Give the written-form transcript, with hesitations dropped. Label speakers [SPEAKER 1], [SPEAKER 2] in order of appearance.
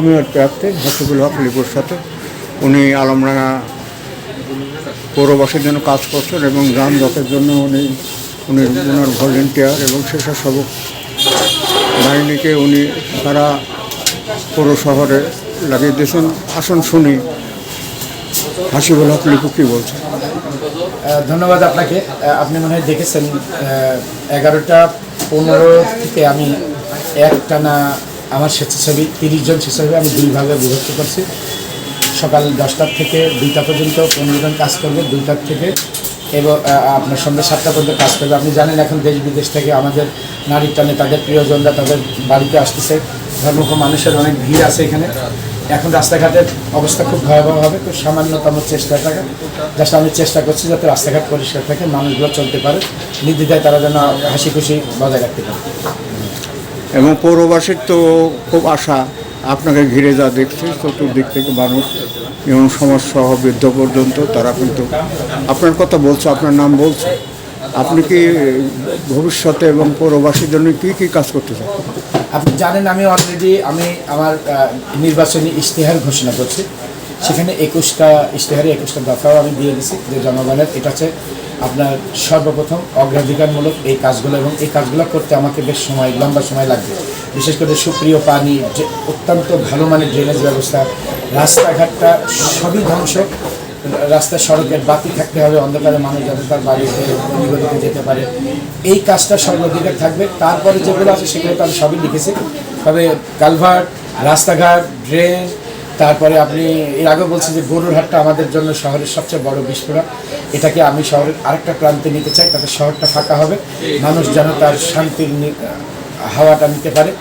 [SPEAKER 1] Mayor প্রার্থী হাসিবুল হক লিপুর সাথে উনি আলমডাঙ্গা পৌরবাসীর জন্য কাজ করছেন এবং যানজটের জন্য ওনার ভলেন্টিয়ার এবং স্বেচ্ছাসেবক বাহিনীকে উনি সারা পৌর শহরে লাগিয়ে দিয়েছেন। আসুন শুনি হাসিবুল হক লিপু কী বলছেন।
[SPEAKER 2] ধন্যবাদ আপনাকে। আপনি মনে হয় দেখেছেন 11টা 15 থেকে আমি একটানা আমার স্বেচ্ছাসেবী 30 জন স্বেচ্ছাসেবী আমি 2 ভাগে বিভক্ত করছি। সকাল 10টা থেকে 2টা পর্যন্ত 15 জন কাজ করবে, 2টা থেকে এবং আপনার সন্ধ্যা 7টা পর্যন্ত কাজ করবে। আপনি জানেন এখন দেশ বিদেশ থেকে আমাদের নারীর টানে তাদের প্রিয়জনরা তাদের বাড়িতে আসতেছে, ধর্মুখ মানুষের অনেক ভিড় আছে এখানে। এখন রাস্তাঘাটের অবস্থা খুব ভয়াবহ হবে, তো সামান্যতম চেষ্টা থাকে জাস্ট আমি চেষ্টা করছি যাতে রাস্তাঘাট পরিষ্কার থাকে, মানুষগুলো চলতে পারে নির্দ্বিধায়, তারা যেন হাসি খুশি বজায় রাখতে পারে।
[SPEAKER 1] এবং পৌরবাসীর তো খুব আশা, আপনাকে ঘিরে যা দেখছি চতুর্দিক থেকে মানুষ এবং সমাজসহ বৃদ্ধ পর্যন্ত তারা কিন্তু আপনার কথা বলছে, আপনার নাম বলছে। আপনি কি ভবিষ্যতে এবং পৌরবাসীর জন্য কী কী কাজ করতে চান?
[SPEAKER 2] আপনি জানেন আমি অলরেডি আমার নির্বাচনী ইশতেহার ঘোষণা করছি, সেখানে 21টা ইশতেহারে 21টা দফাও আমি দিয়ে দিছি যে জনগণের এটা হচ্ছে আপনার সর্বপ্রথম অগ্রাধিকারমূলক এই কাজগুলো, এবং এই কাজগুলো করতে আমাকে বেশ লম্বা সময় লাগবে। বিশেষ করে সুপ্রিয় পানি, অত্যন্ত ভালো মানের ড্রেনেজ ব্যবস্থা, রাস্তাঘাটটা সবই ধ্বংস, রাস্তায় সড়কের বাতি থাকতে হবে, অন্ধকারে মানুষ যাতে তার বাড়িতে গলিতে যেতে পারে, এই কাজটা সর্বাধিকার থাকবে। তারপরে যেগুলো আছে সেগুলো তো আমি সবই লিখেছি, তবে কালভার্ট, রাস্তাঘাট, ড্রেন, তারপরে আপনি এর আগে বলছি যে গরুর হাটটা আমাদের জন্য শহরের সবচেয়ে বড় বিস্ফোরক, এটাকে আমি শহরের আরেকটা প্রান্তে নিতে চাই, তাতে শহরটা ফাঁকা হবে, মানুষ যেন তার শান্তির হাওয়াটা নিতে পারে।